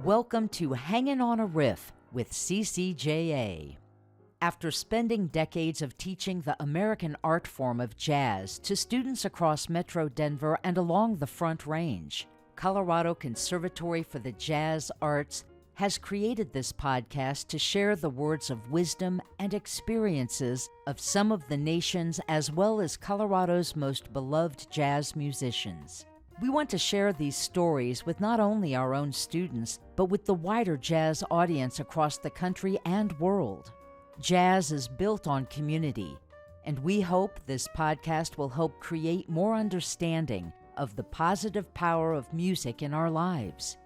Welcome to Hangin' on a Riff with CCJA. After spending decades of teaching the American art form of jazz to students across Metro Denver and along the Front Range, Colorado Conservatory for the Jazz Arts has created this podcast to share the words of wisdom and experiences of some of the nation's as well as Colorado's most beloved jazz musicians. We want to share these stories with not only our own students, but with the wider jazz audience across the country and world. Jazz is built on community, and we hope this podcast will help create more understanding of the positive power of music in our lives.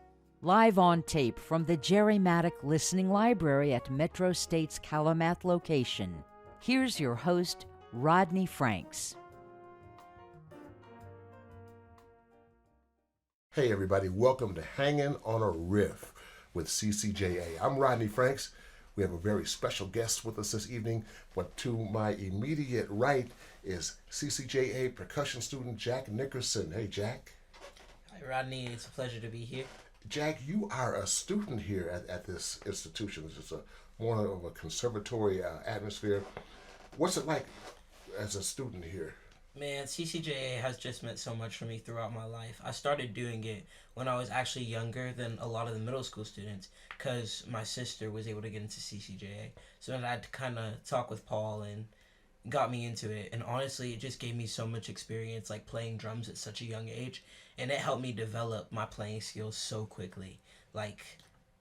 Live on tape from the Jerry Maddock Listening Library at Metro State's Calumet location, here's your host, Rodney Franks. Hey everybody, welcome to Hangin' on a Riff with CCJA. I'm Rodney Franks. We have a very special guest with us this evening, but to my immediate right is CCJA percussion student Jack Nickerson. Hey Jack. Hi Rodney, it's a pleasure to be here. Jack, you are a student here at this institution. It's just more of a conservatory atmosphere. What's it like as a student here? Man, CCJA has just meant so much for me throughout my life. I started doing it when I was actually younger than a lot of the middle school students because my sister was able to get into CCJA. So I had to kind of talk with Paul and got me into it. And honestly, it just gave me so much experience, like playing drums at such a young age. And it helped me develop my playing skills so quickly. Like,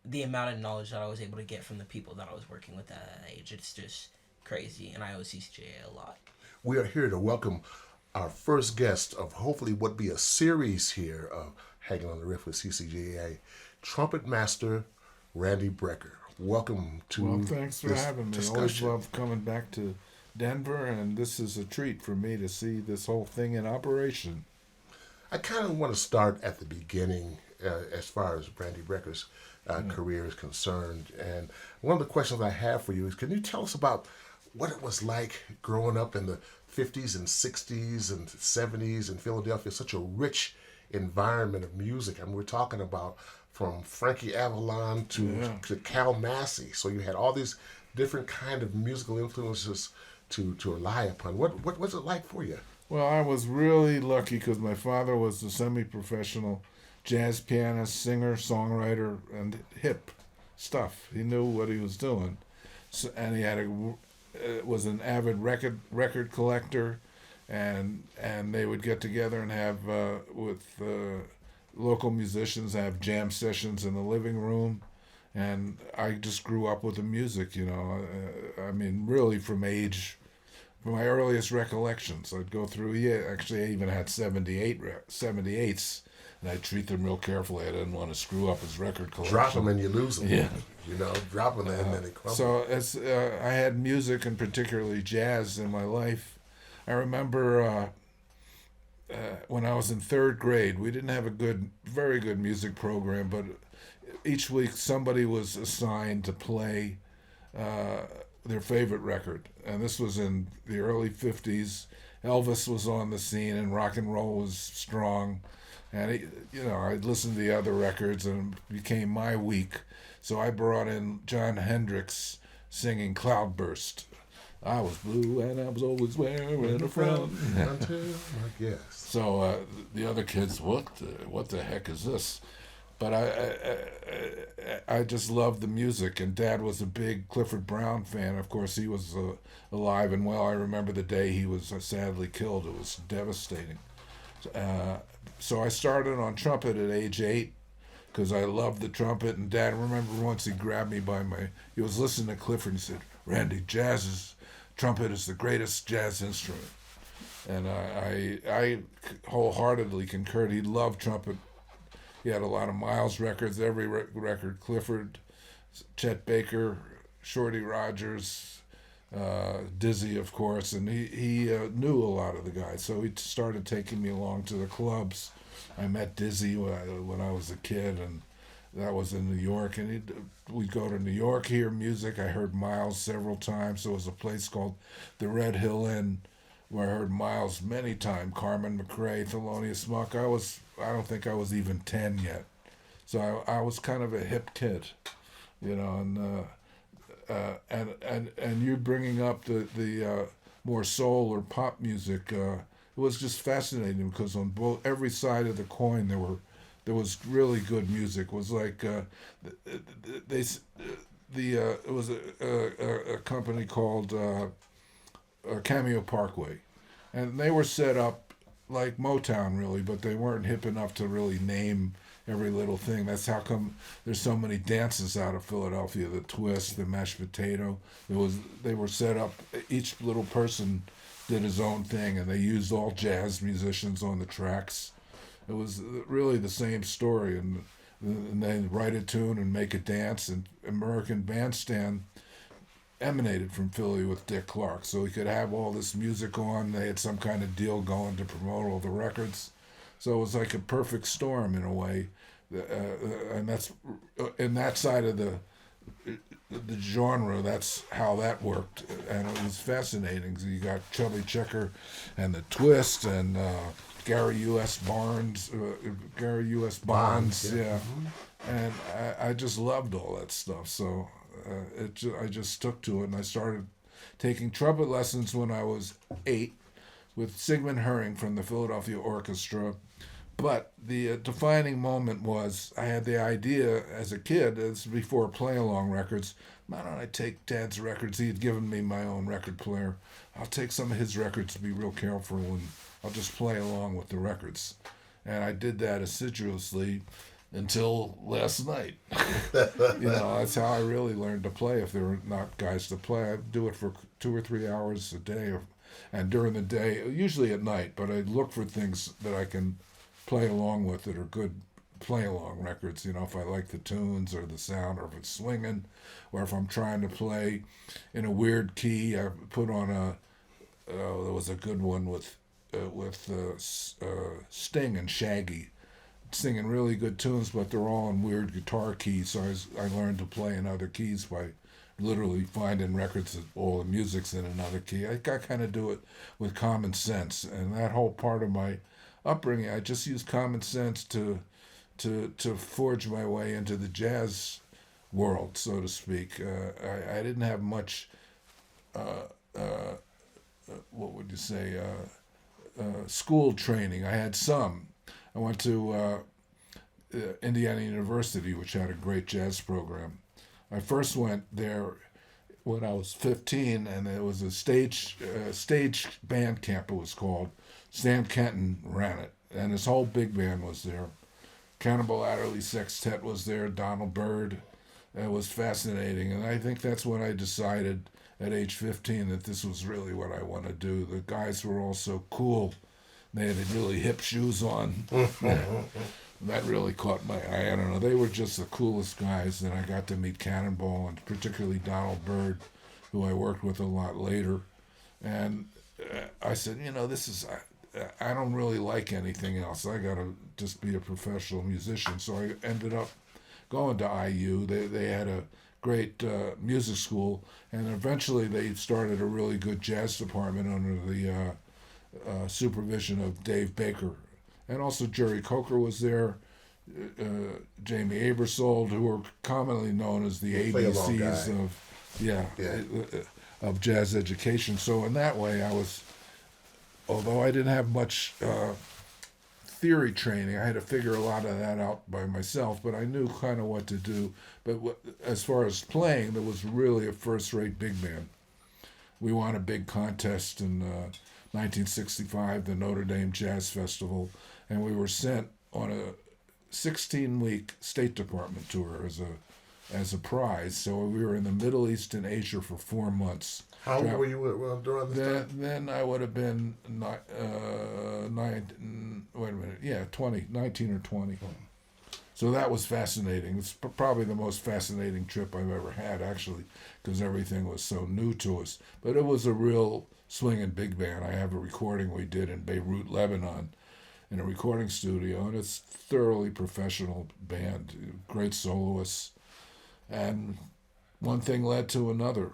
the amount of knowledge that I was able to get from the people that I was working with at that age, it's just crazy. And I owe CCJA a lot. We are here to welcome our first guest of hopefully what be a series here of Hanging on the Riff with CCJA, trumpet master Randy Brecker. Welcome to Well, thanks for having me. discussion. Always love coming back to Denver, and this is a treat for me to see this whole thing in operation. I kind of want to start at the beginning as far as Randy Brecker's career is concerned. And one of the questions I have for you is, can you tell us about what it was like growing up in the 50s and 60s and 70s in Philadelphia, such a rich environment of music. I mean, we're talking about from Frankie Avalon to Cal Massey. So you had all these different kind of musical influences to rely upon. What was it like for you? Well, I was really lucky because my father was a semi-professional jazz pianist, singer, songwriter, and hip stuff. He knew what he was doing. So, and he had was an avid record collector, and they would get together and have with local musicians have jam sessions in the living room, and I just grew up with the music. I mean, really from my earliest recollections. I'd go through. Actually, I even had 78s, and I treat them real carefully. I didn't want to screw up his record collection. Drop them and you lose them. Yeah. Drop them and then they crumble. So I had music, and particularly jazz, in my life. I remember when I was in third grade, we didn't have a very good music program, but each week somebody was assigned to play their favorite record. And this was in the early 50s. Elvis was on the scene, and rock and roll was strong. And I'd listen to the other records, and it became my week. So I brought in John Hendricks singing Cloudburst. I was blue and I was always wearing a frown. Yes. So the other kids, what the heck is this? But I just loved the music, and Dad was a big Clifford Brown fan. Of course, he was alive and well. I remember the day he was sadly killed. It was devastating. So I started on trumpet at age 8 because I loved the trumpet. And Dad, remember once he grabbed me he was listening to Clifford and he said, "Randy, trumpet is the greatest jazz instrument." And I wholeheartedly concurred. He loved trumpet. He had a lot of Miles records, every record, Clifford, Chet Baker, Shorty Rogers, Dizzy, of course, and he knew a lot of the guys, so he started taking me along to the clubs. I met Dizzy when I was a kid, and that was in New York, and we'd go to New York, hear music. I heard Miles several times. There was a place called the Red Hill Inn where I heard Miles many times, Carmen McRae, Thelonious Monk. I don't think I was even 10 yet. So I was kind of a hip kid, you know, and you bringing up the more soul or pop music, it was just fascinating because on every side of the coin there was really good music. It was like it was a company called Cameo Parkway, and they were set up like Motown really, but they weren't hip enough to really name every little thing. That's how come there's so many dances out of Philadelphia. The twist, the mashed potato. They were set up. Each little person did his own thing, and they used all jazz musicians on the tracks. It was really the same story, and they write a tune and make a dance. And American Bandstand emanated from Philly with Dick Clark, so he could have all this music on. They had some kind of deal going to promote all the records, so it was like a perfect storm in a way. And that's in that side of the genre. That's how that worked, and it was fascinating. So you got Chubby Checker, and the twist, and Gary U.S. Bonds, yeah. And I just loved all that stuff. So I just took to it, and I started taking trumpet lessons when I was 8 with Sigmund Herring from the Philadelphia Orchestra. But the defining moment was I had the idea as a kid, as before play-along records, why don't I take Dad's records? He had given me my own record player. I'll take some of his records to be real careful, and I'll just play along with the records. And I did that assiduously until last night. That's how I really learned to play. If there were not guys to play, I'd do it for 2 or 3 hours a day, and during the day, usually at night, but I'd look for things that I can play along with that are good play-along records, if I like the tunes or the sound, or if it's swinging, or if I'm trying to play in a weird key. I put on there was a good one with Sting and Shaggy, singing really good tunes, but they're all in weird guitar keys, so I learned to play in other keys by literally finding records that all the music's in another key. I kind of do it with common sense, and that whole part of my upbringing, I just used common sense to forge my way into the jazz world, so to speak. I didn't have much, what would you say, school training. I had some. I went to Indiana University, which had a great jazz program. I first went there when I was 15, and it was a stage band camp, it was called. Stan Kenton ran it, and his whole big band was there. Cannonball Adderley Sextet was there, Donald Byrd. It was fascinating, and I think that's when I decided at age 15 that this was really what I want to do. The guys were all so cool. They had really hip shoes on. That really caught my eye. I don't know. They were just the coolest guys, and I got to meet Cannonball, and particularly Donald Byrd, who I worked with a lot later. And I said, this is... I don't really like anything else. I got to just be a professional musician. So I ended up going to IU. They had a great music school, and eventually they started a really good jazz department under the supervision of Dave Baker. And also Jerry Coker was there, Jamie Abersold, who were commonly known as the ABCs of jazz education. So in that way, although I didn't have much theory training, I had to figure a lot of that out by myself, but I knew kind of what to do. But as far as playing, there was really a first-rate big band. We won a big contest in 1965, the Notre Dame Jazz Festival, and we were sent on a 16-week State Department tour as a prize. So we were in the Middle East and Asia for 4 months. How old were you during this time? Then I would have been 19 or 20. So that was fascinating. It's probably the most fascinating trip I've ever had, actually, because everything was so new to us. But it was a real swinging big band. I have a recording we did in Beirut, Lebanon, in a recording studio, and it's thoroughly professional band, great soloists. And one thing led to another.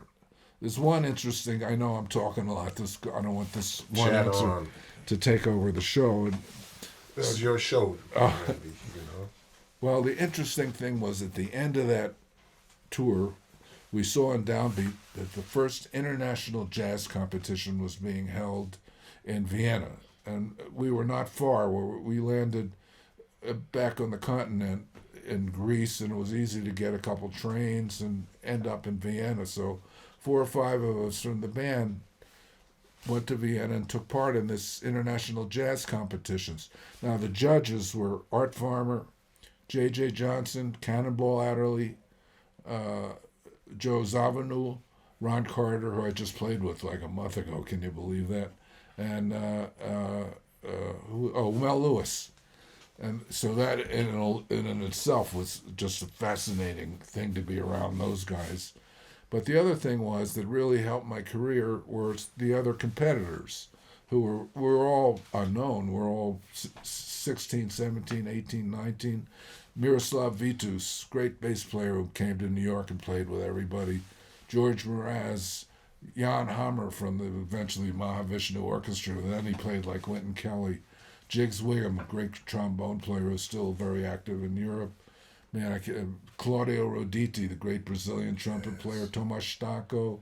There's one interesting, I know I'm talking a lot, I don't want this one answer to take over the show. This is your show, Well, the interesting thing was at the end of that tour, we saw in Downbeat that the first international jazz competition was being held in Vienna. And we were not far. We landed back on the continent in Greece, and it was easy to get a couple trains and end up in Vienna. So 4 or 5 of us from the band went to Vienna and took part in this international jazz competitions. Now, the judges were Art Farmer, J.J. Johnson, Cannonball Adderley, Joe Zawinul, Ron Carter, who I just played with like a month ago. Can you believe that? And Mel Lewis. And so that in itself was just a fascinating thing to be around those guys. But the other thing was that really helped my career were the other competitors who were all unknown. We're all 16, 17, 18, 19. Miroslav Vitus, great bass player who came to New York and played with everybody. George Mraz, Jan Hammer from the eventually Mahavishnu Orchestra. Then he played like Wynton Kelly. Jiggs Wiggum, a great trombone player who's still very active in Europe. Man, Claudio Roditi, the great Brazilian trumpet player. Tomas Stacco,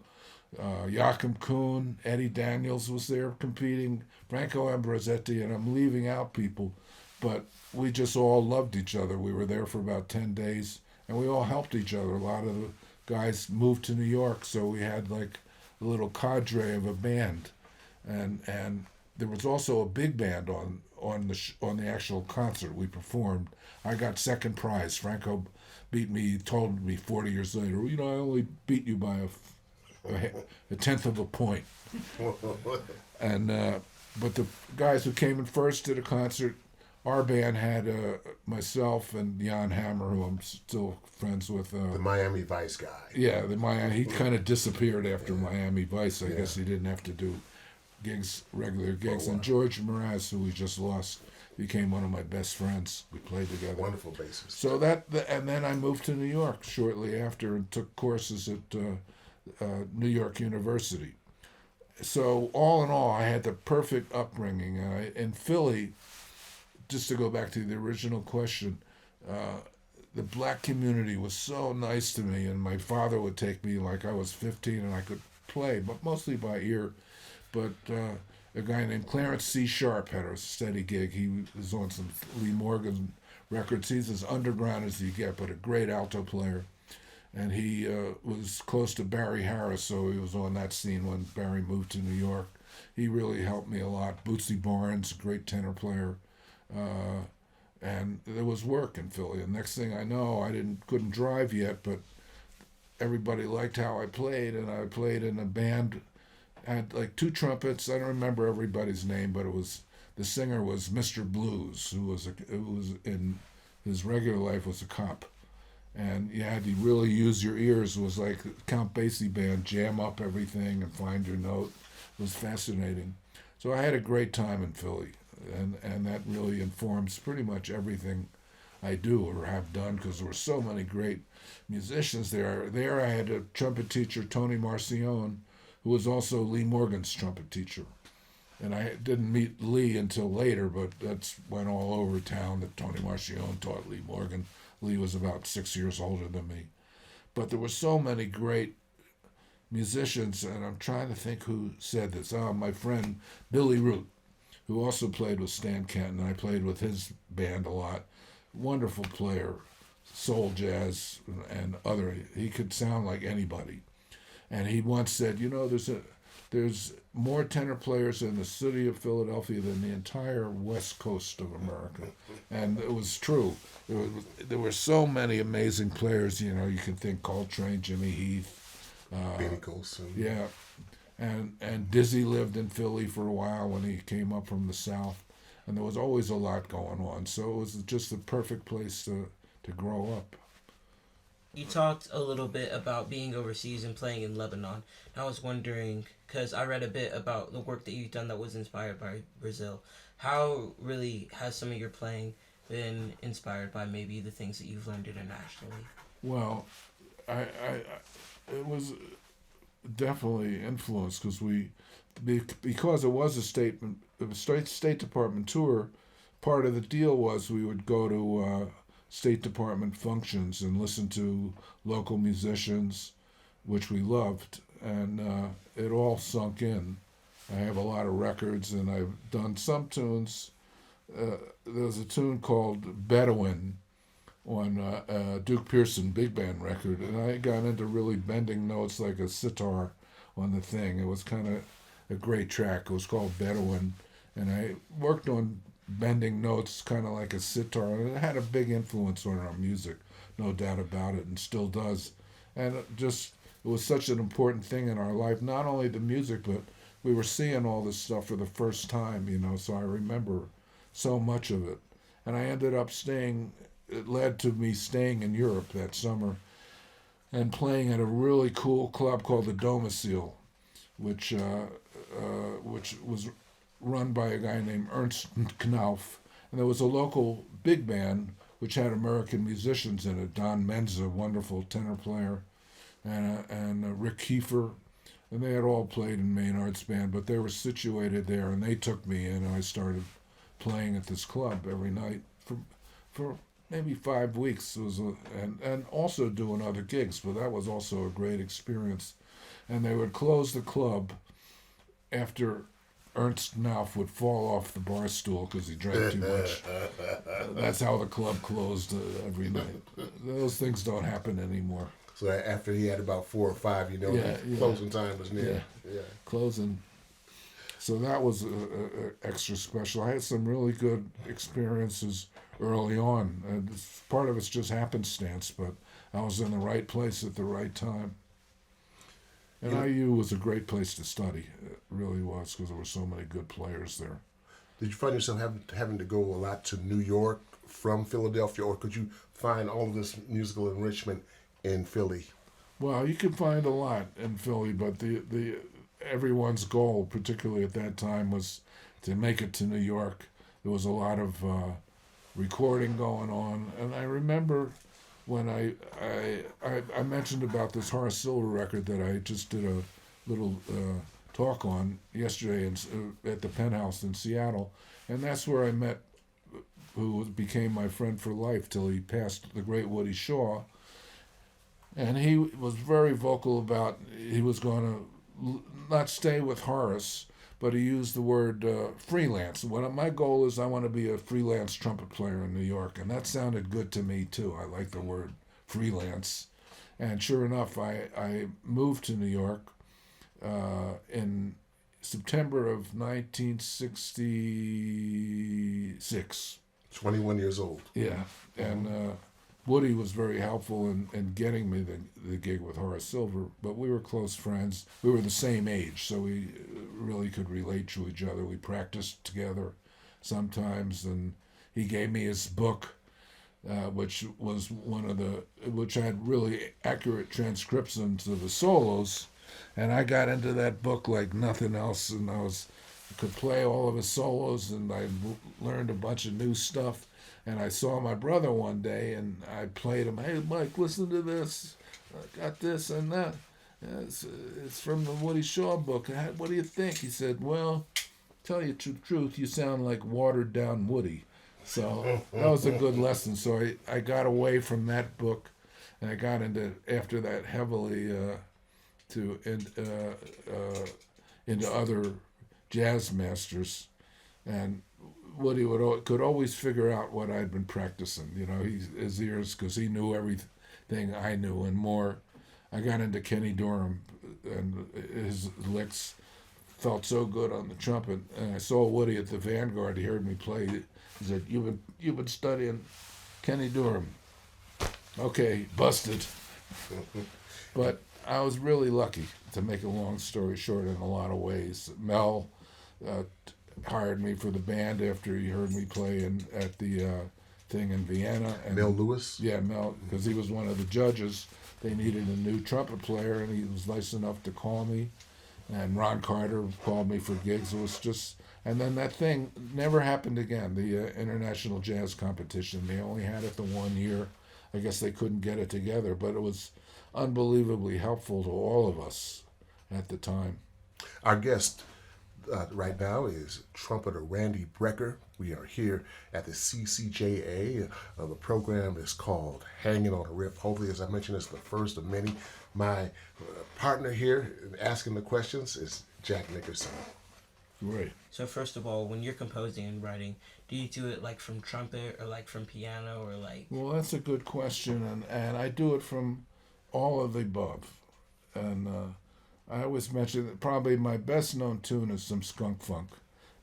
Joachim Kuhn, Eddie Daniels was there competing. Franco Ambrosetti, and I'm leaving out people. But we just all loved each other. We were there for about 10 days, and we all helped each other. A lot of the guys moved to New York, so we had like a little cadre of a band. And there was also a big band on the actual concert we performed. I got second prize. Franco beat me. He told me 40 years later, I only beat you by a tenth of a point. And but the guys who came in first to the concert, our band had myself and Jan Hammer, who I'm still friends with. The Miami Vice guy. Yeah, he kind of disappeared after Miami Vice. I guess he didn't have to do regular gigs. And George Mraz, who we just lost, became one of my best friends. We played together. Wonderful bassist. So and then I moved to New York shortly after and took courses at New York University. So all in all, I had the perfect upbringing. In Philly, just to go back to the original question, the black community was so nice to me, and my father would take me like I was 15 and I could play, but mostly by ear. But a guy named Clarence C. Sharp had a steady gig. He was on some Lee Morgan records. He's as underground as you get, but a great alto player. And he was close to Barry Harris, so he was on that scene when Barry moved to New York. He really helped me a lot. Bootsy Barnes, great tenor player. And there was work in Philly. And next thing I know, couldn't drive yet, but everybody liked how I played, and I played in a band. I had like 2 trumpets. I don't remember everybody's name, but the singer was Mr. Blues, who was in his regular life was a cop, and you had to really use your ears. It was like Count Basie band, jam up everything and find your note. It was fascinating. So I had a great time in Philly, and that really informs pretty much everything I do or have done, because there were so many great musicians there. There I had a trumpet teacher, Tony Marcion, who was also Lee Morgan's trumpet teacher. And I didn't meet Lee until later, but that's went all over town that Tony Marcion taught Lee Morgan. Lee was about 6 years older than me. But there were so many great musicians, and I'm trying to think who said this. My friend Billy Root, who also played with Stan Kenton. I played with his band a lot. Wonderful player, soul jazz and other. He could sound like anybody. And he once said, there's more tenor players in the city of Philadelphia than the entire west coast of America. And it was true. There were so many amazing players. You can think Coltrane, Jimmy Heath. Benny Golson. Yeah. And Dizzy lived in Philly for a while when he came up from the South. And there was always a lot going on. So it was just the perfect place to grow up. You talked a little bit about being overseas and playing in Lebanon. I was wondering, because I read a bit about the work that you've done that was inspired by Brazil. How really has some of your playing been inspired by maybe the things that you've learned internationally? Well, it was definitely influenced because it was a State Department tour. Part of the deal was we would go to State Department functions and listened to local musicians, which we loved, and it all sunk in. I have a lot of records, and I've done some tunes. There's a tune called Bedouin on Duke Pearson big band record, and I got into really bending notes like a sitar on the thing. It was kind of a great track. It was called Bedouin, and I worked on bending notes kind of like a sitar, and it had a big influence on our music, no doubt about it, and still does. And it was such an important thing in our life, not only the music, but we were seeing all this stuff for the first time, so I remember so much of it. And I ended up it led to me staying in Europe that summer and playing at a really cool club called the Domicile, which was run by a guy named Ernst Knauf. And there was a local big band which had American musicians in it. Don Menza, wonderful tenor player, and Rick Kiefer. And they had all played in Maynard's band, but they were situated there, and they took me in, and I started playing at this club every night for maybe 5 weeks. And also doing other gigs, but that was also a great experience. And they would close the club after Ernst Knauf would fall off the bar stool because he drank too much. That's how the club closed every night. Those things don't happen anymore. So after he had about 4 or 5, the closing time was near. Yeah. Closing. So that was extra special. I had some really good experiences early on. And part of it's just happenstance, but I was in the right place at the right time. And IU was a great place to study. It really was, because there were so many good players there. Did you find yourself having to go a lot to New York from Philadelphia, or could you find all of this musical enrichment in Philly? Well, you can find a lot in Philly, but the everyone's goal, particularly at that time, was to make it to New York. There was a lot of recording going on, and I remember when I mentioned about this Horace Silver record that I just did a little talk on yesterday at the Penthouse in Seattle, and that's where I met who became my friend for life till he passed, the great Woody Shaw. And he was very vocal about he was going to not stay with Horace, but he used the word freelance. My goal is I want to be a freelance trumpet player in New York, and that sounded good to me too. I like the word freelance. And sure enough, I moved to New York in September of 1966. 21 years old. Yeah, and Woody was very helpful in getting me the gig with Horace Silver, but we were close friends. We were the same age, so we really could relate to each other. We practiced together sometimes, and he gave me his book, which was which had really accurate transcriptions of the solos, and I got into that book like nothing else, and I could play all of his solos, and I learned a bunch of new stuff. And I saw my brother one day, and I played him, "Hey, Mike, listen to this. I got this and that. It's from the Woody Shaw book. What do you think?" He said, "Well, tell you the truth, you sound like watered-down Woody." So that was a good lesson. So I got away from that book, and I got after that heavily into other jazz masters. And Woody could always figure out what I'd been practicing. His ears, because he knew everything I knew and more. I got into Kenny Dorham, and his licks felt so good on the trumpet. And I saw Woody at the Vanguard. He heard me play. He said, "You've been studying Kenny Dorham." Okay, busted. But I was really lucky, to make a long story short, in a lot of ways. Mel hired me for the band after he heard me play at the thing in Vienna. And Mel Lewis? Yeah, Mel, because he was one of the judges. They needed a new trumpet player, and he was nice enough to call me. And Ron Carter called me for gigs. It was just, and then that thing never happened again, the International Jazz Competition. They only had it the 1 year. I guess they couldn't get it together, but it was unbelievably helpful to all of us at the time. Our guest right now is trumpeter Randy Brecker. We are here at the CCJA. The program is called Hanging on a Riff. Hopefully, as I mentioned, it's the first of many. My partner here in asking the questions is Jack Nickerson. Great. So first of all, when you're composing and writing, do you do it like from trumpet or like from piano or like? Well, that's a good question, and I do it from all of the above. And I always mention that probably my best known tune is some skunk funk.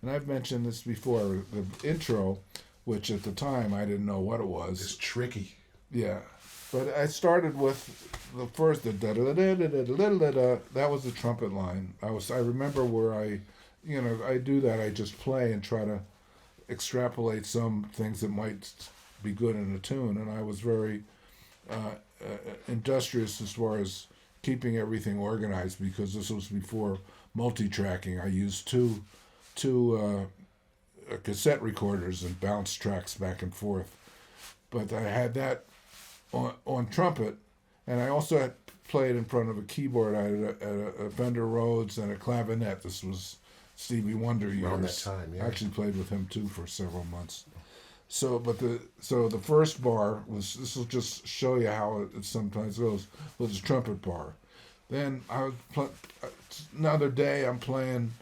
And I've mentioned this before, the intro, which at the time I didn't know what it was. It's tricky. Yeah. But I started with the first, that was the trumpet line. I remember where I do that, I just play and try to extrapolate some things that might be good in a tune. And I was very industrious as far as keeping everything organized, because this was before multi-tracking. I used two cassette recorders and bounce tracks back and forth. But I had that on trumpet, and I also had played in front of a keyboard. I had a Fender Rhodes and a clavinet. This was Stevie Wonder years. Around that time, yeah. I actually played with him too for several months. So the first bar was, this will just show you how it sometimes goes, was a trumpet bar. Then another day I'm playing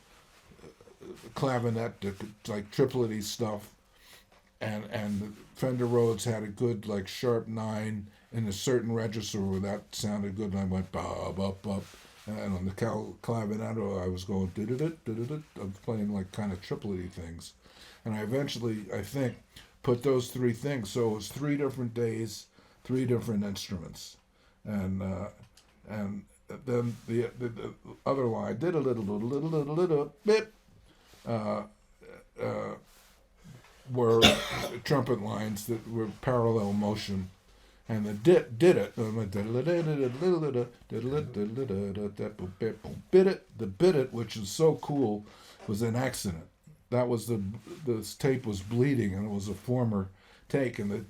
clavinet, like triplety stuff, and the Fender Rhodes had a good like sharp 9 in a certain register where that sounded good, and I went bop up up, and on the clavinet I was going I was playing like kind of triplety things, and I eventually, I think, put those three things. So it was 3 different days, 3 different instruments, and then the other line did a little bit, were trumpet lines that were parallel motion, and the did it. The bit it, which is so cool, was an accident. That was the tape was bleeding, and it was a former take, and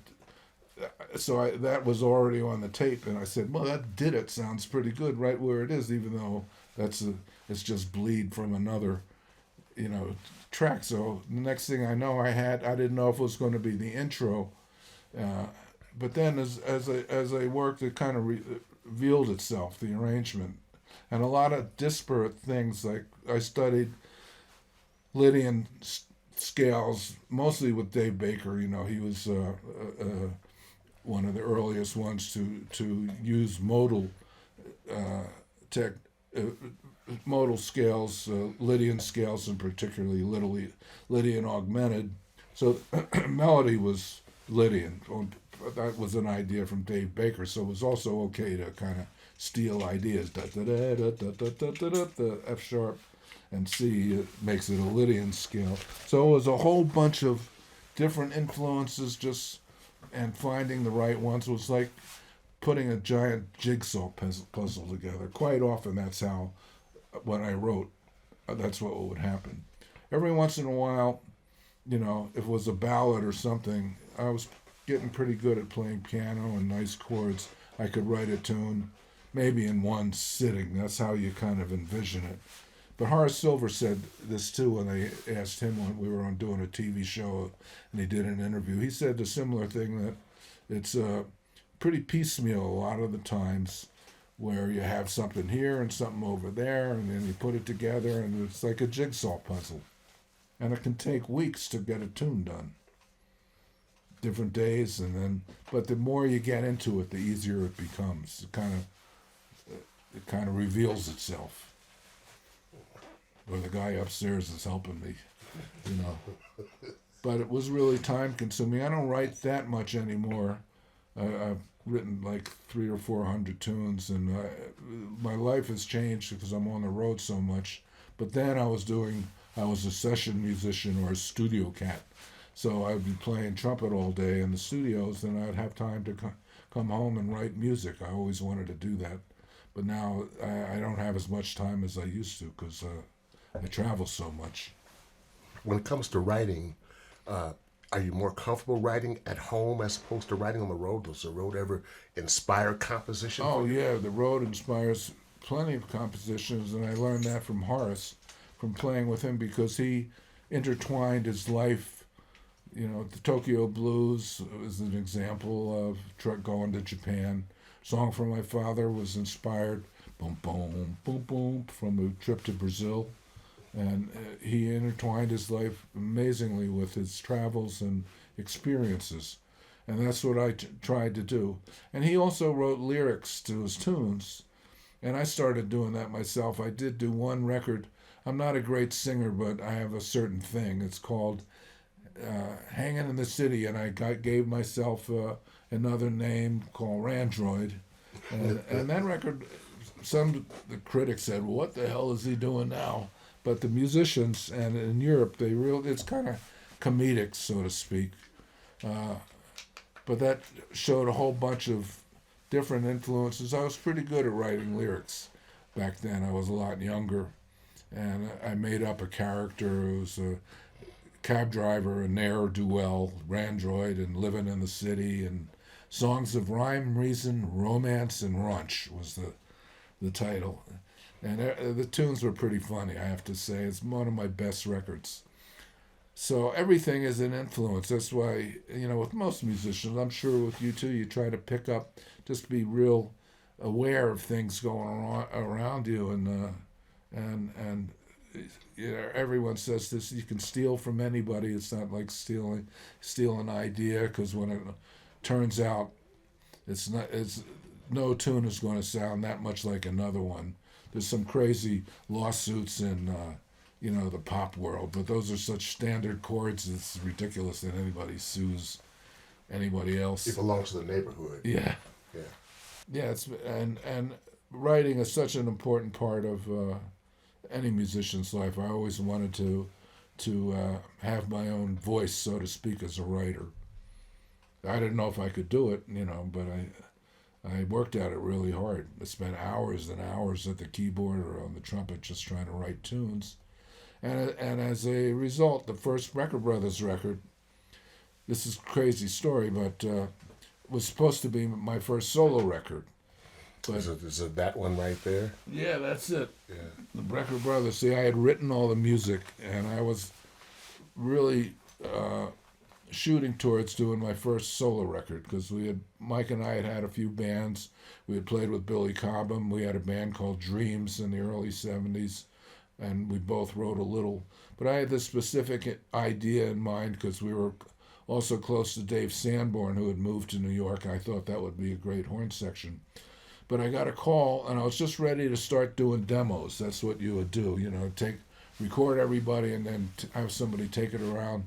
that was already on the tape, and I said, well, that did it sounds pretty good right where it is, even though it's just bleed from another, track. So the next thing I know, I didn't know if it was going to be the intro, but then as I worked, it kind of revealed itself, the arrangement, and a lot of disparate things. Like I studied Lydian scales mostly with Dave Baker. He was one of the earliest ones to use modal modal scales, Lydian scales, and particularly Lydian augmented. So melody was Lydian. That was an idea from Dave Baker. So it was also okay to kind of steal ideas. The F sharp and C makes it a Lydian scale. So it was a whole bunch of different influences, and finding the right ones was like putting a giant jigsaw puzzle together. Quite often that's how, when I wrote, that's what would happen. Every once in a while, if it was a ballad or something, I was getting pretty good at playing piano and nice chords. I could write a tune maybe in one sitting. That's how you kind of envision it. But Horace Silver said this too when they asked him when we were doing a TV show and he did an interview. He said a similar thing, that it's pretty piecemeal a lot of the times, where you have something here and something over there, and then you put it together, and it's like a jigsaw puzzle. And it can take weeks to get a tune done. Different days, but the more you get into it, the easier it becomes. It kind of reveals itself. Or the guy upstairs is helping me, But it was really time consuming. I don't write that much anymore. I've written like 300 or 400 tunes, and my life has changed because I'm on the road so much. But then I was a session musician or a studio cat. So I'd be playing trumpet all day in the studios, and I'd have time to come home and write music. I always wanted to do that. But now I don't have as much time as I used to, because I travel so much. When it comes to writing, are you more comfortable writing at home as opposed to writing on the road? Does the road ever inspire composition? Oh, yeah, the road inspires plenty of compositions, and I learned that from Horace. from playing with him because he intertwined his life. The Tokyo Blues is an example of going to Japan. Song for My Father was inspired, boom, boom, boom, boom, from a trip to Brazil. And he intertwined his life amazingly with his travels and experiences. And that's what I tried to do. And he also wrote lyrics to his tunes. And I started doing that myself. I did do one record. I'm not a great singer, but I have a certain thing. It's called Hanging in the City. And I gave myself another name called Randroid. And that record, some of the critics said, well, what the hell is he doing now? But the musicians, and in Europe, it's kind of comedic, so to speak. But that showed a whole bunch of different influences. I was pretty good at writing lyrics back then. I was a lot younger, and I made up a character who was a cab driver, a ne'er-do-well, Randroid, and living in the city, and songs of rhyme, reason, romance, and runch was the title. And the tunes were pretty funny, I have to say. It's one of my best records. So everything is an influence. That's why, with most musicians, I'm sure with you too, you try to pick up, just be real aware of things going on around you. And everyone says this, you can steal from anybody. It's not like steal an idea, because when it turns out, it's no tune is going to sound that much like another one. There's some crazy lawsuits in the pop world, but those are such standard chords, it's ridiculous that anybody sues anybody else. It belongs to the neighborhood. Yeah. And writing is such an important part of any musician's life. I always wanted to have my own voice, so to speak, as a writer. I didn't know if I could do it, but I worked at it really hard. I spent hours and hours at the keyboard or on the trumpet just trying to write tunes. And as a result, the first Brecker Brothers record, this is a crazy story, but was supposed to be my first solo record. But, is it that one right there? Yeah, that's it. Yeah. The Brecker Brothers. See, I had written all the music, and I was really shooting towards doing my first solo record, because Mike and I had a few bands. We had played with Billy Cobham. We had a band called Dreams in the early 70s, and we both wrote a little. But I had this specific idea in mind, because we were also close to Dave Sanborn, who had moved to New York. I thought that would be a great horn section. But I got a call, and I was just ready to start doing demos. That's what you would do, record everybody, and then have somebody take it around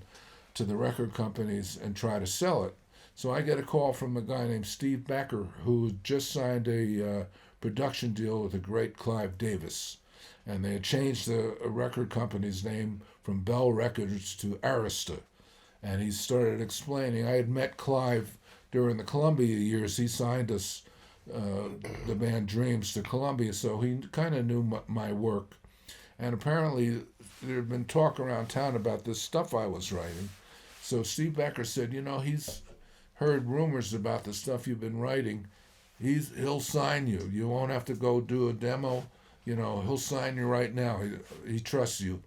to the record companies and try to sell it. So I get a call from a guy named Steve Brecker, who just signed a production deal with the great Clive Davis. And they had changed the record company's name from Bell Records to Arista. And he started explaining. I had met Clive during the Columbia years. He signed us, the band Dreams, to Columbia, so he kind of knew my work. And apparently there had been talk around town about this stuff I was writing. So Steve Brecker said, he's heard rumors about the stuff you've been writing. He'll sign you. You won't have to go do a demo. He'll sign you right now. He trusts you.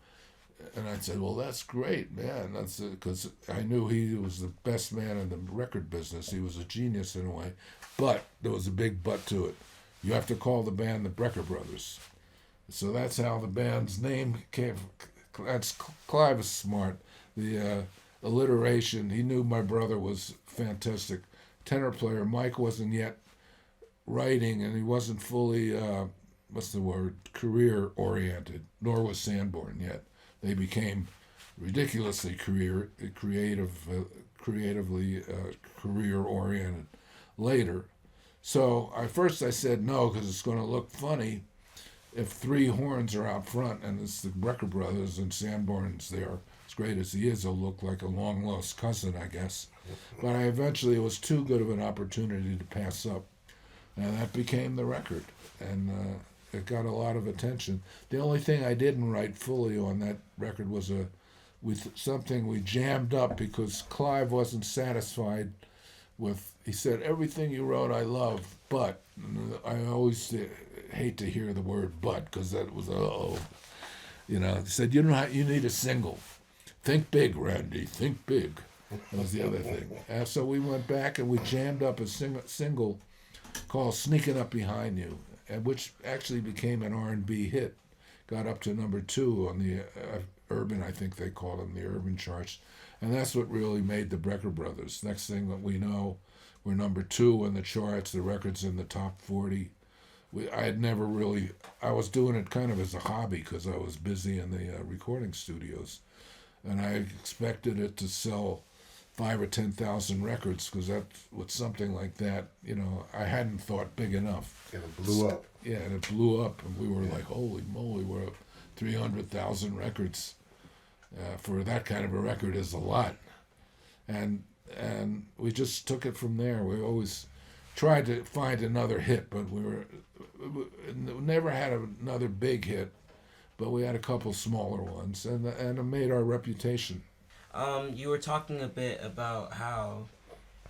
And I said, well, that's great, man. That's because I knew he was the best man in the record business. He was a genius in a way. But there was a big but to it. You have to call the band the Brecker Brothers. So that's how the band's name came. Clive was smart. The alliteration, he knew my brother was fantastic tenor player. Mike wasn't yet writing, and he wasn't fully, career oriented, nor was Sanborn yet. They became ridiculously creatively career oriented later. So at first I said no, because it's going to look funny if three horns are out front and it's the Brecker Brothers and Sanborn's there. As great as he is, he'll look like a long-lost cousin, I guess. But it was too good of an opportunity to pass up. And that became the record. And it got a lot of attention. The only thing I didn't write fully on that record was something we jammed up, because Clive wasn't satisfied with, he said, everything you wrote I love, but, I always hate to hear the word but, because that was, You know, he said, you know how you need a single. Think big, Randy. Think big. That was the other thing. And so we went back and we jammed up a single called "Sneaking Up Behind You," and which actually became an R&B hit. Got up to number 2 on the urban, I think they call them, the urban charts. And that's what really made the Brecker brothers. Next thing that we know, we're number 2 in the charts. The record's in the top 40. I was doing it kind of as a hobby because I was busy in the recording studios. And I expected it to sell 5,000 or 10,000 records because with something like that, you know, I hadn't thought big enough. And it blew up. Yeah, and it blew up, and we were like, holy moly, we're up 300,000 records. For that kind of a record is a lot. And we just took it from there. We always tried to find another hit, but we never had another big hit, but we had a couple smaller ones, and it made our reputation. You were talking a bit about how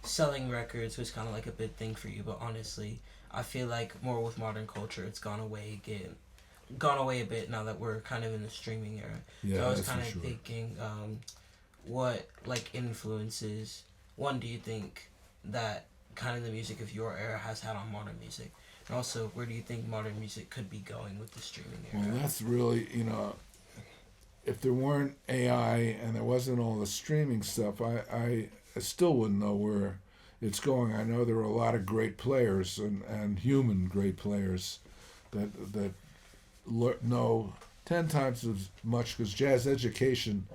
selling records was kind of like a big thing for you, but honestly, I feel like more with modern culture, it's gone away a bit now that we're kind of in the streaming era. Yeah, so I was that's kind of for sure. thinking, what like influences do you think that kind of the music of your era has had on modern music, and also where do you think modern music could be going with the streaming era? Well, that's really, you know, if there weren't AI and there wasn't all the streaming stuff, I still wouldn't know where it's going. I know there are a lot of great players and human great players that know 10 times as much, because jazz education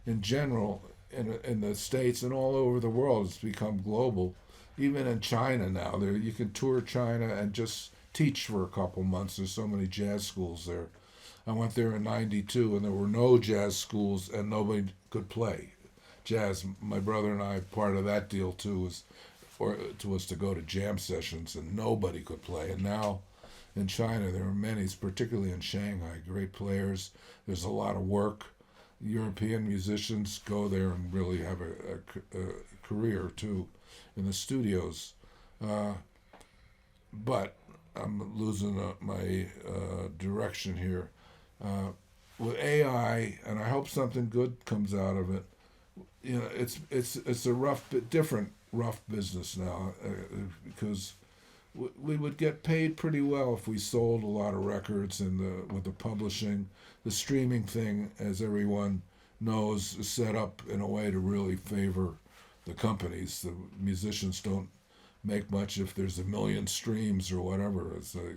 in general in the States and all over the world has become global. Even in China now, you can tour China and just teach for a couple months. There's so many jazz schools there. I went there in '92 and there were no jazz schools and nobody could play jazz. My brother and I, part of that deal too was to go to jam sessions, and nobody could play. And now in China there are many, particularly in Shanghai, great players. There's a lot of work. European musicians go there and really have a career too in the studios. But I'm losing my direction here. With AI, and I hope something good comes out of it. You know, it's a different rough business now, because we would get paid pretty well if we sold a lot of records, and with the publishing. The streaming thing, as everyone knows, is set up in a way to really favor the companies. The musicians don't make much if there's 1 million streams or whatever. It's a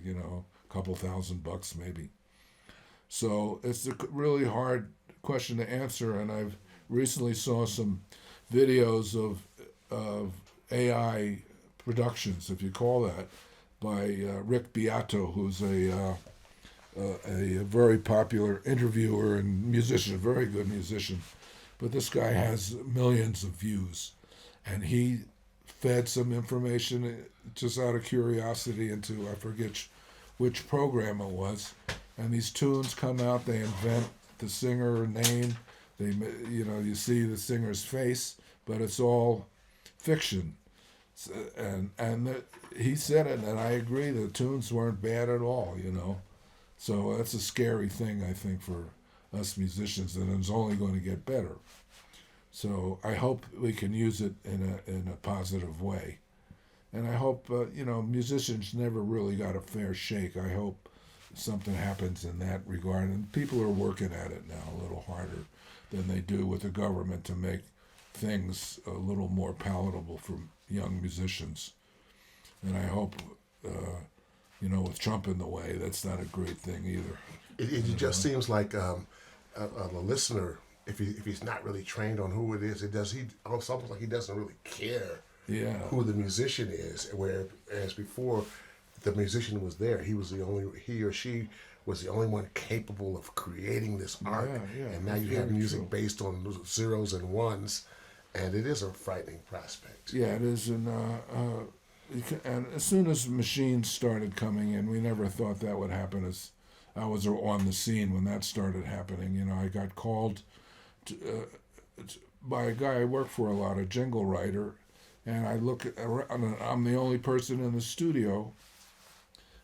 couple $1,000 maybe. So it's a really hard question to answer, and I've recently saw some videos of AI productions, if you call that, by Rick Beato, who's a very popular interviewer and musician, very good musician. But this guy has millions of views, and he fed some information just out of curiosity into, I forget which program it was, and these tunes come out. They invent the singer name. You see the singer's face, but it's all fiction. And he said it, and I agree. The tunes weren't bad at all. So that's a scary thing, I think, for us musicians, and it's only going to get better. So I hope we can use it in a positive way. And I hope, musicians never really got a fair shake. I hope something happens in that regard. And people are working at it now a little harder than they do with the government to make things a little more palatable for young musicians. And I hope, with Trump in the way, that's not a great thing either. It just seems like a listener, if he's not really trained on who it is, it's almost like he doesn't really care who the musician is. Whereas before, the musician was there. He or she was the only one capable of creating this art. And now you have music based on zeros and ones, and it is a frightening prospect. Yeah, it is. And as soon as machines started coming in, we never thought that would happen. As I was on the scene when that started happening, I got called by a guy I work for a lot, a jingle writer, and I look around, and I'm the only person in the studio,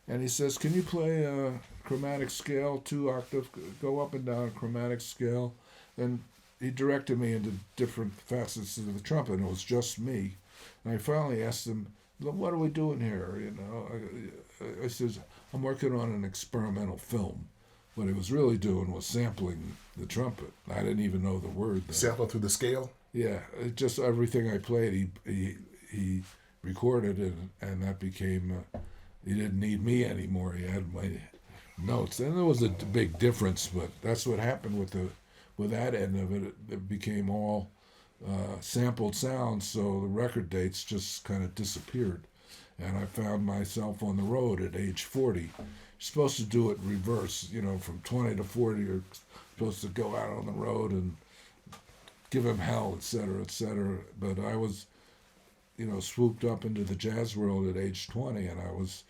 And he says, "Can you play a chromatic scale, 2 octave, go up and down a chromatic scale?" And he directed me into different facets of the trumpet, and it was just me. And I finally asked him, "What are we doing here?" I says, "I'm working on an experimental film." What he was really doing was sampling the trumpet. I didn't even know the word. Sample through the scale? Yeah, just everything I played, he recorded it, and that became. He didn't need me anymore. He had my notes, and there was a big difference. But that's what happened with that end of it. It became all sampled sounds, so the record dates just kind of disappeared, and I found myself on the road at age 40. You're supposed to do it reverse, from 20 to 40. You're supposed to go out on the road and give him hell, et cetera, et cetera. But I was, swooped up into the jazz world at age 20, and I was,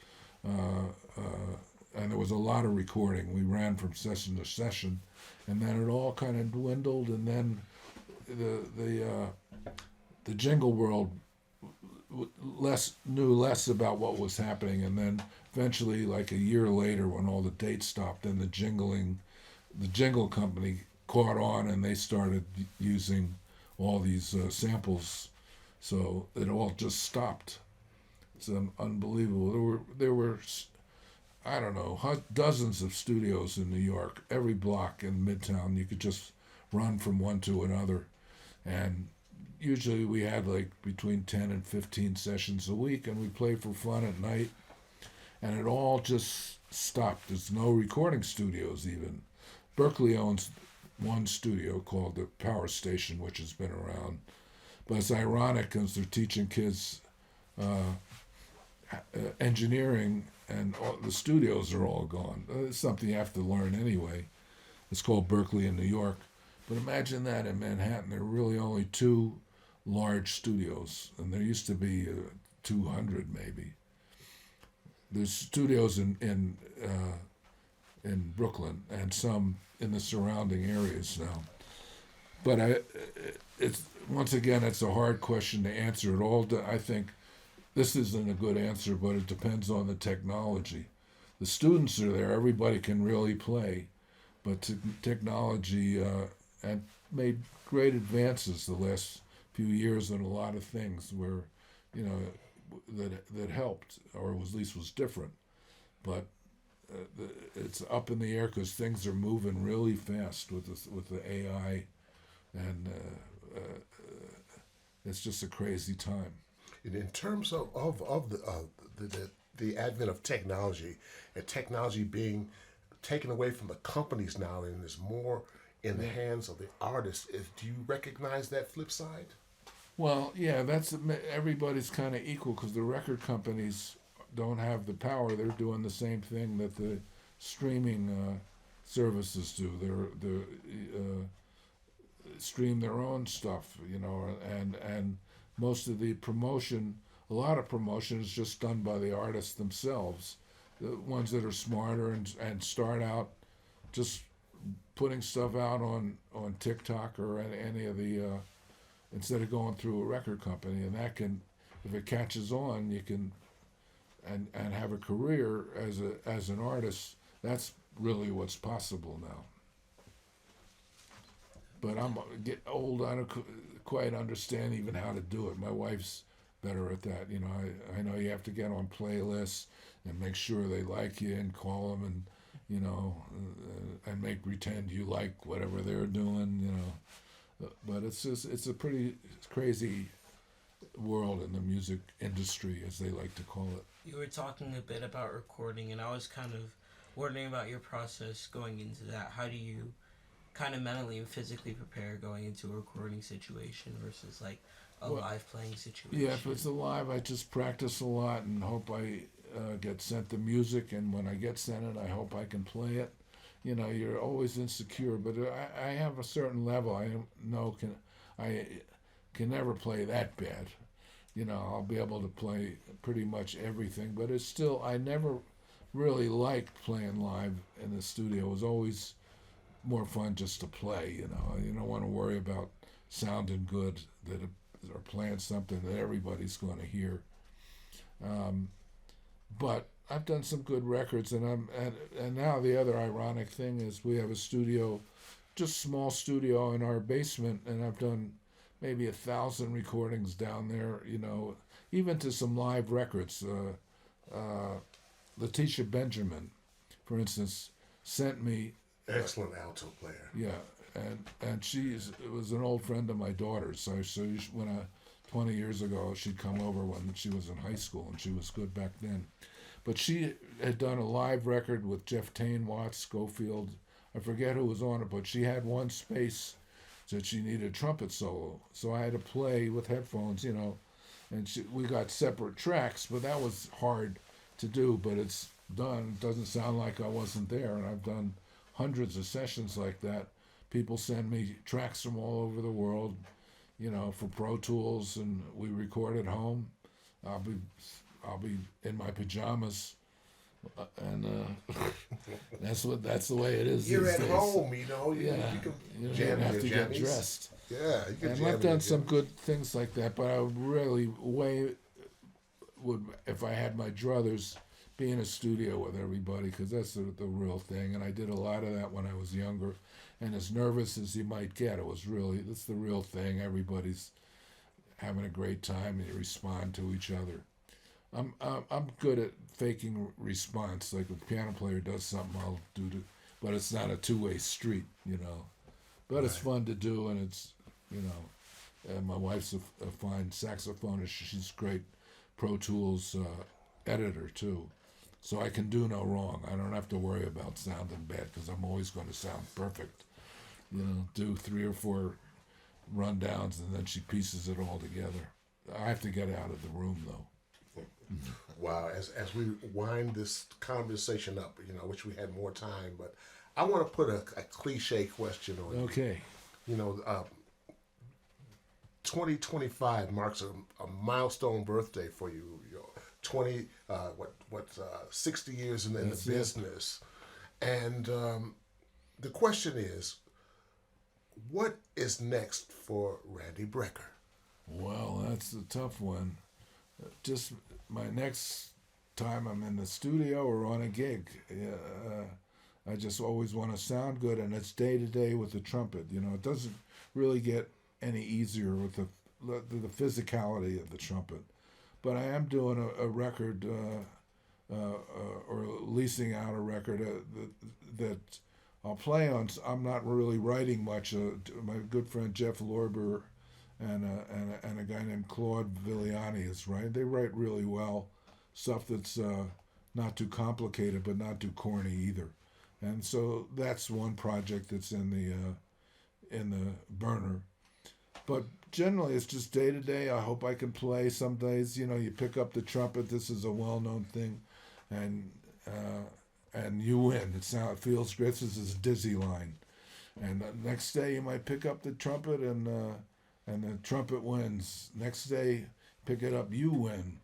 and there was a lot of recording. We ran from session to session, and then it all kind of dwindled, and then the jingle world knew less about what was happening, and then eventually, like a year later, when all the dates stopped, then the jingle company caught on, and they started using all these samples, so it all just stopped. It's unbelievable. There were I don't know, dozens of studios in New York. Every block in Midtown, you could just run from one to another, and usually we had like between 10 and 15 sessions a week, and we played for fun at night, and it all just stopped. There's no recording studios even. Berkeley owns one studio called the Power Station, which has been around, but it's ironic because they're teaching kids engineering, and the studios are all gone. It's something you have to learn anyway. It's called Berkeley in New York. But imagine that in Manhattan, there are really only 2 large studios, and there used to be 200 maybe. There's studios in Brooklyn and some in the surrounding areas now. But it's once again, it's a hard question to answer. It all. I think this isn't a good answer, but it depends on the technology. The students are there; everybody can really play, but technology and made great advances the last few years in a lot of things where, that helped, or at least was different. But it's up in the air because things are moving really fast with the AI, and it's just a crazy time. In terms of the advent of technology, and technology being taken away from the companies now and is more in the hands of the artists, do you recognize that flip side? Well, yeah, everybody's kind of equal because the record companies don't have the power. They're doing the same thing that the streaming services do. They stream their own stuff, and most of the promotion, a lot of promotion is just done by the artists themselves. The ones that are smarter and start out just putting stuff out on TikTok or any of the instead of going through a record company, and that can, if it catches on, you can and have a career as an artist. That's really what's possible now. But I'm getting old. I don't quite understand even how to do it. My wife's better at that. I know you have to get on playlists and make sure they like you and call them and and make pretend you like whatever they're doing. But it's a pretty crazy world in the music industry, as they like to call it. You were talking a bit about recording, and I was kind of wondering about your process going into that. How do you kind of mentally and physically prepare going into a recording situation versus like a live playing situation? Yeah, if it's a live, I just practice a lot and hope I get sent the music, and when I get sent it, I hope I can play it. You're always insecure, but I have a certain level. I can never play that bad. I'll be able to play pretty much everything, but it's still, I never really liked playing live in the studio. It was always more fun just to play. You don't want to worry about sounding good or playing something that everybody's going to hear. But I've done some good records, and now the other ironic thing is we have a studio, just small studio in our basement, and I've done maybe 1,000 recordings down there. Even to some live records. Letitia Benjamin, for instance, sent me. Excellent alto player. Yeah, and it was an old friend of my daughter's. So 20 years ago, she'd come over when she was in high school, and she was good back then. But she had done a live record with Jeff Tain, Watts, Schofield. I forget who was on it, but she had one space that she needed a trumpet solo. So I had to play with headphones, and we got separate tracks, but that was hard to do, but it's done. It doesn't sound like I wasn't there, and I've done hundreds of sessions like that. People send me tracks from all over the world, for Pro Tools, and we record at home. I'll be in my pajamas, and that's the way it is. You're these at days. home, you Yeah, can you jam don't have to get jammies. dressed. Yeah, you can And jam I've in done your some jammies. good things like that, but I would really would if I had my druthers be in a studio with everybody, because that's the real thing. And I did a lot of that when I was younger, and as nervous as you might get, that's the real thing. Everybody's having a great time, and you respond to each other. I'm good at faking response. Like if a piano player does something, I'll do it, but it's not a two-way street, But it's fun to do, and it's and my wife's a fine saxophonist. She's great Pro Tools editor too, so I can do no wrong. I don't have to worry about sounding bad because I'm always going to sound perfect. Do 3 or 4 rundowns, and then she pieces it all together. I have to get out of the room though. Wow, as we wind this conversation up, I wish we had more time, but I want to put a cliche question on you. Okay. 2025 marks a milestone birthday for you. 60 years in the That's it. business, and the question is, what is next for Randy Brecker? Well, that's a tough one. Just my next time I'm in the studio or on a gig, I just always want to sound good, and it's day to day with the trumpet. It doesn't really get any easier with the physicality of the trumpet. But I am doing a record, or leasing out a record that I'll play on. I'm not really writing much. My good friend Jeff Lorber and a guy named Claude Villiani is writing. They write really well, stuff that's not too complicated but not too corny either. And so that's one project that's in the burner. But generally, it's just day to day. I hope I can play. Some days, you pick up the trumpet. This is a well-known thing, and you win. It feels great. This is a dizzy line. And the next day, you might pick up the trumpet, and the trumpet wins. Next day, pick it up, you win.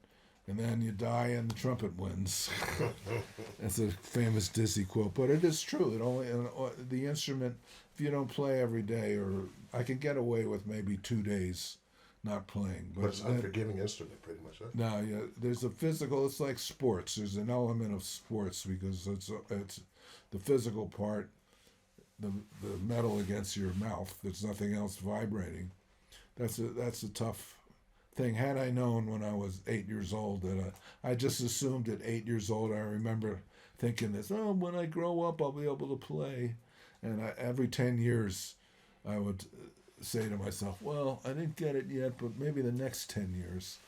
And then you die, and the trumpet wins. That's a famous Dizzy quote, but it is true. The instrument, if you don't play every day, or I can get away with maybe 2 days not playing. But it's an unforgiving instrument, pretty much, huh? No, yeah, there's a physical. It's like sports. There's an element of sports because it's the physical part, the metal against your mouth. There's nothing else vibrating. That's a tough thing. Had I known when I was 8 years old that I just assumed at 8 years old, I remember thinking this, when I grow up I'll be able to play. And every 10 years I would say to myself, well, I didn't get it yet, but maybe the next 10 years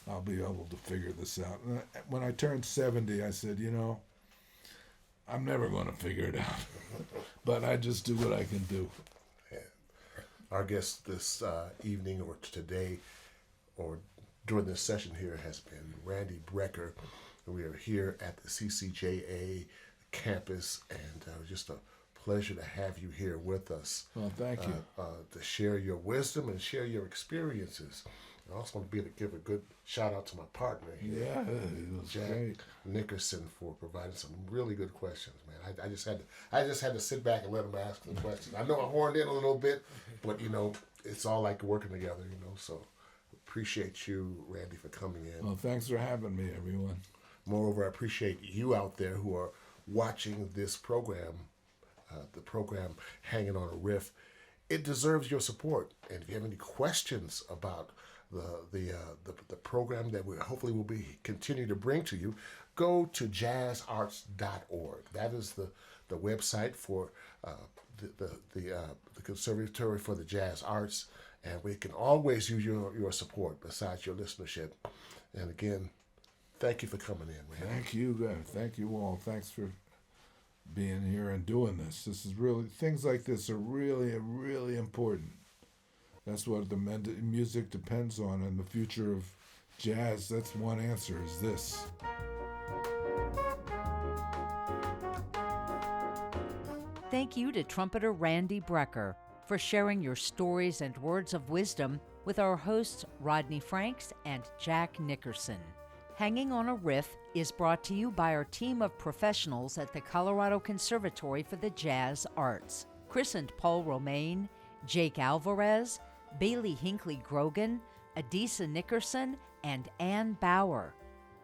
I'll be able to figure this out. And when I turned 70, I said, I'm never going to figure it out. But I just do what I can do. Our guest this evening or today or during this session here has been Randy Brecker. We are here at the CCJA campus, and just a pleasure to have you here with us. Well, thank you. To share your wisdom and share your experiences. I also want to be able to give a good shout out to my partner here, Yeah, Jack great. Nickerson, for providing some really good questions, man. I just had to sit back and let him ask the questions. I know I horned in a little bit, but it's all like working together, So appreciate you, Randy, for coming in. Well, thanks for having me, everyone. moreover, I appreciate you out there who are watching this program, the program Hanging on a Riff. It deserves your support. And if you have any questions about the program that we hopefully will be continue to bring to you, go to jazzarts.org. That is the website for the Conservatory for the Jazz Arts, and we can always use your support besides your listenership. And again, thank you for coming in, man. Thank you, guys. Thank you all. Thanks for being here and doing this. This is really, things like this are really, really important. That's what the music depends on, and the future of jazz. That's one answer, is this. Thank you to trumpeter Randy Brecker for sharing your stories and words of wisdom with our hosts Rodney Franks and Jack Nickerson. Hanging on a Riff is brought to you by our team of professionals at the Colorado Conservatory for the Jazz Arts: Chris and Paul Romaine, Jake Alvarez, Bailey Hinckley Grogan, Adisa Nickerson, and Ann Bauer.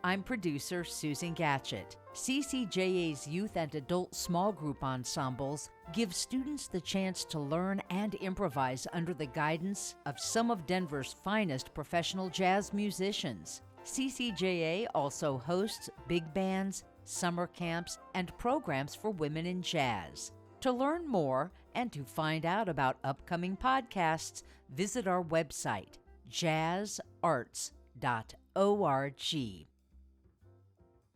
I'm producer Susan Gatschet. CCJA's youth and adult small group ensembles give students the chance to learn and improvise under the guidance of some of Denver's finest professional jazz musicians. CCJA also hosts big bands, summer camps, and programs for women in jazz. To learn more and to find out about upcoming podcasts, visit our website, jazzarts.org.